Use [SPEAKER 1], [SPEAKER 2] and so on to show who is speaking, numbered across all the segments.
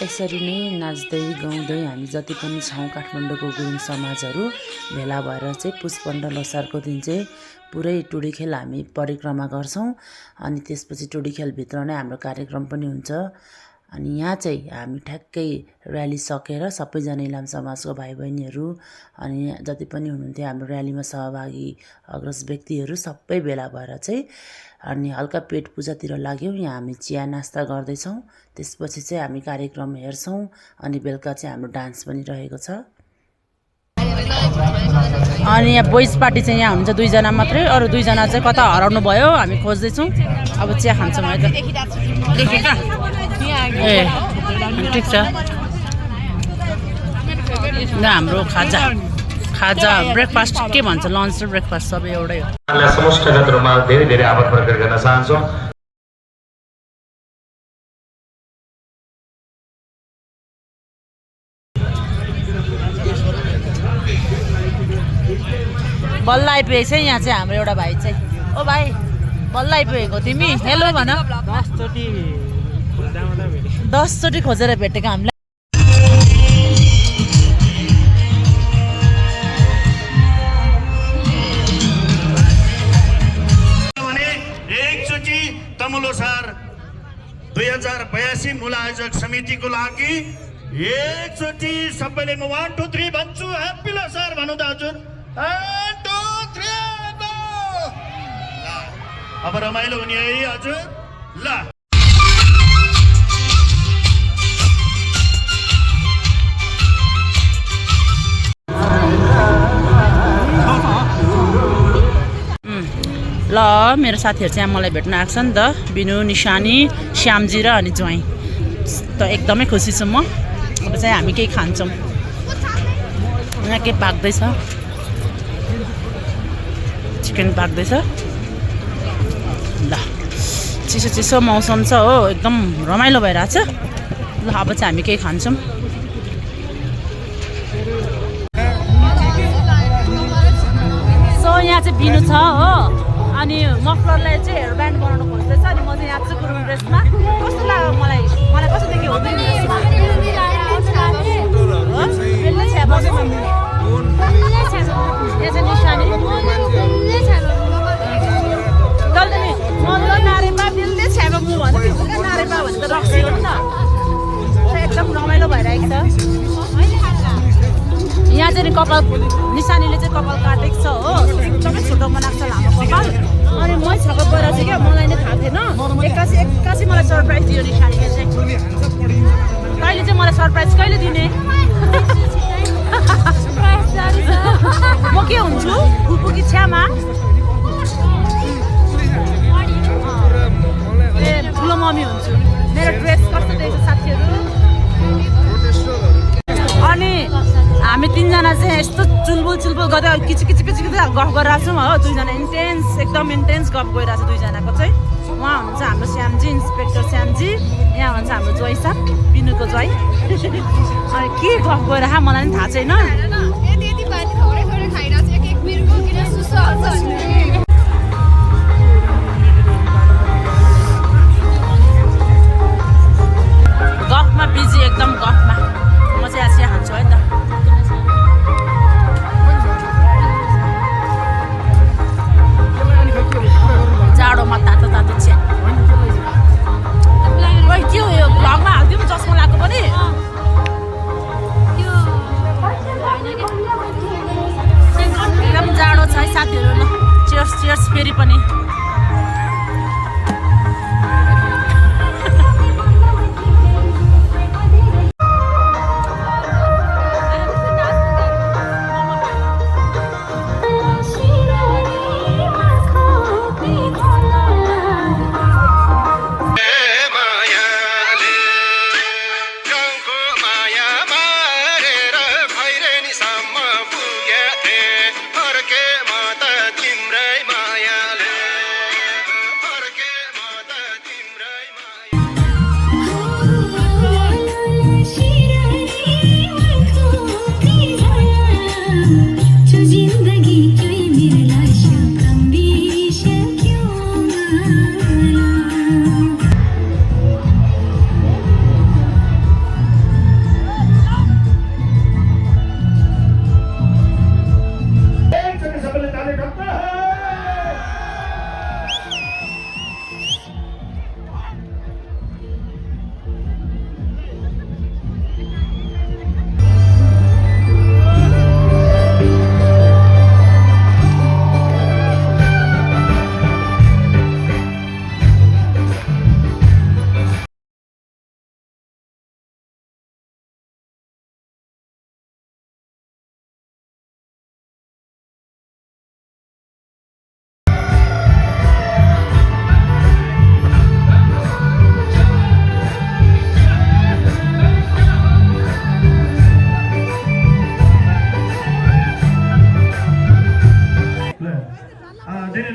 [SPEAKER 1] यसरी नै नाच्दै गाउँदै हामी जति पनि छौँ काठमाडौँको गुरुङ समाजहरू भेला भएर चाहिँ पुस 15 लोसारको दिन चाहिँ पुरै टुडी खेल हामी परिक्रमा गर्छौँ। अनि त्यसपछि टुडी खेलभित्र नै हाम्रो कार्यक्रम पनि हुन्छ। अनि यहाँ चाहिँ हामी ठ्याक्कै र्याली सकेर सबैजना इलाम समाजको भाइ बहिनीहरू अनि जति पनि हुनुहुन्थ्यो हाम्रो र्यालीमा सहभागी अग्रज व्यक्तिहरू सबै भेला भएर चाहिँ अनि हल्का पेट पूजातिर लाग्यौँ। यहाँ हामी चिया नास्ता गर्दैछौँ। त्यसपछि चाहिँ हामी कार्यक्रम हेर्छौँ अनि बेलुका चाहिँ हाम्रो डान्स पनि रहेको छ। अनि यहाँ बोइज पार्टी चाहिँ यहाँ हुन्छ 2 जना मात्रै, अरू 2 जना चाहिँ कता हराउनु भयो, हामी खोज्दैछौँ। अब चिया खान्छौँ है त। ए ठिक छ। हाम्रो खाजा ब्रेकफास्ट के भन्छ, लन्च र ब्रेकफास्ट सबै एउटै हो।
[SPEAKER 2] समस्त क्षेत्रमा धेरै धेरै आभार प्रकट गर्न चाहन्छौँ।
[SPEAKER 1] बल्ल आइपुगेको छ यहाँ चाहिँ हाम्रो एउटा भाइ चाहिँ। ओ भाइ बल्ल आइपुगेको तिमी, हेलो भन। 10 चोटि खोजेर भेटेको हामीलाई।
[SPEAKER 3] तमुलोसार 2082 मूल आयोजक समितिको लागि एकचोटि सबैले म 1 2 3 भन्छु, ह्याप्पी लोसार भन्नु त हजुर। 1 2 3 गो। अब रमाइलो हुने है हजुर। ल
[SPEAKER 1] ल मेरो साथीहरू चाहिँ मलाई भेट्न आएको छ नि त, बिनु, निशानी, श्यामजी र अनि ज्वाइँ त एकदमै खुसी छु म। अब चाहिँ हामी केही खान्छौँ। यहाँ के पाक्दैछ, चिकन पाक्दैछ। ल चिसो चिसो मौसम छ हो, एकदम रमाइलो भइरहेछ। ल अब चाहिँ हामी केही खान्छौँ। सो यहाँ चाहिँ बिनु छ हो, अनि मफलरलाई चाहिँ हेयर ब्यान्ड बनाउनु खोज्दैछ। अनि म चाहिँ यहाँ चाहिँ गुरुङ ड्रेसमा कस्तो लाग्यो, मलाई कस्तो देख्यो हुँदैन ड्रेसमा। यहाँ चाहिँ निशानी जल्दी मल्लो नारेपा दिलले छ्यापा मु भन्दै नारेपा भने त रक्सी हो नि त। एकदम रमाइलो भइरहेको छ। यहाँ चाहिँ कपाल निशानीले चाहिँ कपाल काटेको छ हो, एकदमै छोटो बनाएको छ लामो कपाल। अनि मै छक्क परेर चाहिँ क्या, मलाई नै थाहा थिएन।
[SPEAKER 4] यो रिसारीले चाहिँ कहिले चाहिँ मलाई सरप्राइज कहिले दिने म के हुन्छु फुपू कि छ्यामा ए ठुलो मम्मी हुन्छु मेरो ड्रेस कस्तो देख्छ साथीहरू अनि हामी तिनजना चाहिँ यस्तो चुलबुल गर्दै किचिकिच गफ गरिरहेको छौँ हो दुईजना एकदम इन्टेन्स गफ गइरहेको छ दुईजनाको चाहिँ उहाँ हुनुहुन्छ हाम्रो श्यामजी इन्सपेक्टर श्यामजी यहाँ हुन्छ हाम्रो ज्वाइँ साहब बिनुको ज्वाइँ अनि के गफ गइरह मलाई पनि थाहा छैन गफमा बिजी एकदम गफमा म चाहिँ आज चिया खान्छु है त जाडोमा तातो चिया के हो यो भ्लगमा हालिदिउँ चस्मा लगाएको पनि एकदम जाडो छ है साथीहरू ल चियर्स फेरि पनि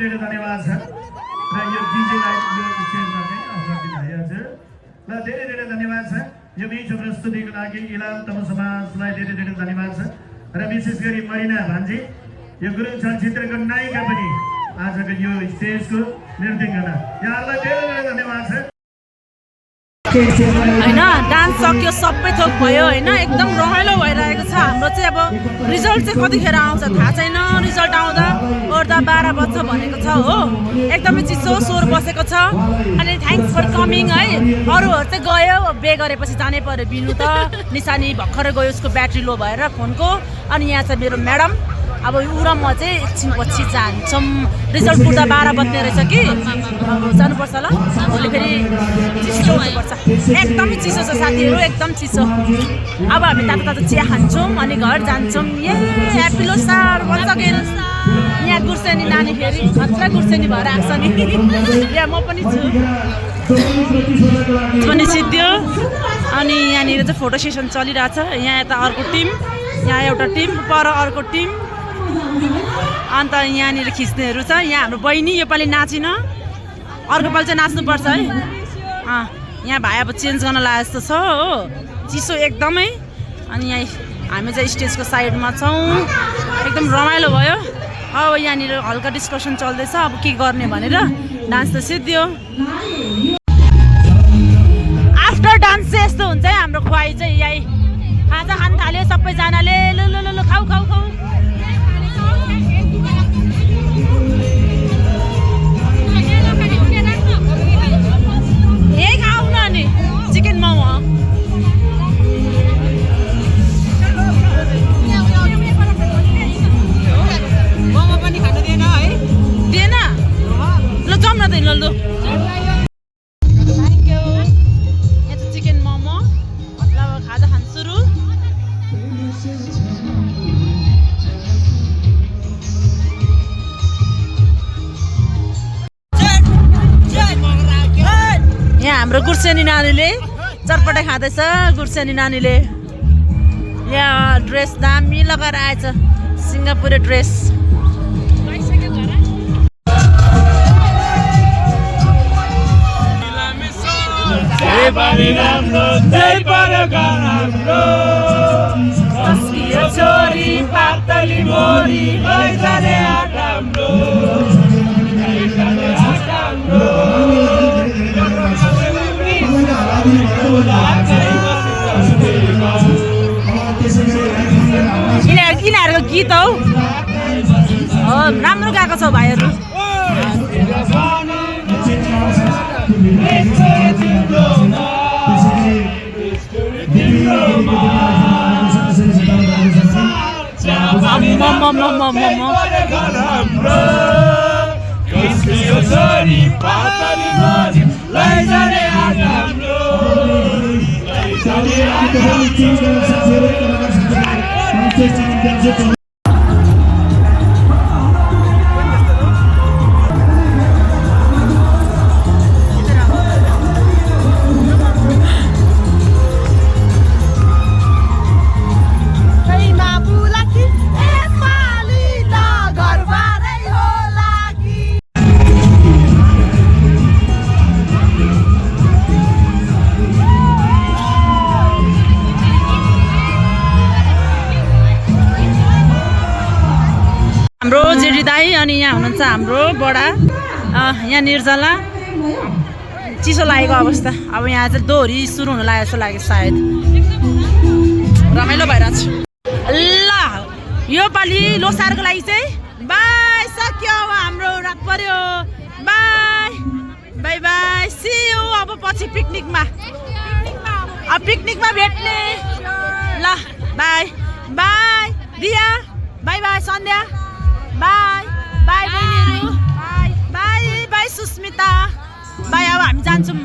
[SPEAKER 3] धेरै धन्यवाद छ र यो डीजेलाई यो स्टेजमा चाहिँ अवसर दिनुभएको छ र धेरै धन्यवाद छ यो मिठो प्रस्तुतिको लागि इलाम तम समाजलाई धेरै धन्यवाद छ र विशेष गरी मरिना भान्जी यो गुरुङ चलचित्रको नायिका पनि आजको यो स्टेजको निर्देशन गर्न यहाँलाई धेरै धन्यवाद छ
[SPEAKER 4] होइन डान्स सक्यो सबै थोक भयो होइन एकदम रमाइलो भइरहेको छ हाम्रो चाहिँ अब रिजल्ट चाहिँ कतिखेर आउँछ थाहा छैन रिजल्ट आउँदा ओर्दा 12 बज्छ भनेको छ हो एकदमै चिसो स्वर बसेको छ अनि थ्याङ्क्स फर कमिङ है अरूहरू चाहिँ गयो बे गरेपछि जानै पर्यो बिनु त निशानी भर्खर गयो उसको ब्याट्री लो भएर फोनको अनि यहाँ चाहिँ मेरो म्याडम अब ऊ र म चाहिँ एकछिन पछि जान्छौँ रिजल्ट पुग्दा 12 बज्ने रहेछ कि जानुपर्छ ल भोलि फेरि चिसो हुनुपर्छ एकदमै चिसो छ साथीहरू एकदम चिसो अब हामी तातो चिया खान्छौँ अनि घर जान्छौँ ए ह्याप्पी लोसार भन्छ के यहाँ गुर्सेनी नानी फेरि खतरा गुर्सेनी भएर आएको छ नि यहाँ म पनि छु पनि सिद्धियो अनि यहाँनिर चाहिँ फोटो सेसन चलिरहेछ यहाँ यता अर्को टिम यहाँ एउटा टिम पर अर्को टिम अन्त यहाँनिर खिच्नेहरू छ यहाँ हाम्रो बहिनी योपालि नाचिन अर्को पालि चाहिँ नाच्नुपर्छ है यहाँ भाइ अब चेन्ज गर्न लागेको जस्तो छ हो चिसो एकदमै अनि यहाँ हामी चाहिँ स्टेजको साइडमा छौँ एकदम रमाइलो भयो अब यहाँनिर हल्का डिस्कसन चल्दैछ अब के गर्ने भनेर डान्स त सिद्धियो आफ्टर डान्स चाहिँ यस्तो हुन्छ है हाम्रो खुवाई चाहिँ यही खाजा खान थाल्यो सबैजनाले ल ल ल खाऊ खाऊ खाऊ ए खाऊ न अनि चिकन मोमो मोमो पनि खानु दिएन है दिएन ल जाउँ न त ल ल थ्याङ्क यू हाम्रो गुर्सेनी नानीले चटपटाइ खाँदैछ गुर्सेनी नानीले यहाँ ड्रेस दामी लगाएर आएछ सिङ्गापुरे ड्रेस छोरी पातली मोरी लैजाने हाम्रो यिनीहरूको गीत हौ राम्रो गाएको छ भाइहरू हाम्रो जेडी दाई अनि यहाँ हुनुहुन्छ हाम्रो बडा यहाँ निर्जला चिसो लागेको अवस्था अब यहाँ चाहिँ दोहोरी सुरु हुन लागेको जस्तो लाग्यो सायद रमाइलो भइरहेछ ल यो पालि लोसारको लागि चाहिँ बाई सक्यो अब हाम्रो रात पर्यो bye bye bye see you अब पछि पिकनिकमा भेट्ने ल bye bye Diya bye bye Sandhya bye bye बहिनीहरू बाई बाई सुस्मिता बाई अब हामी जान्छौँ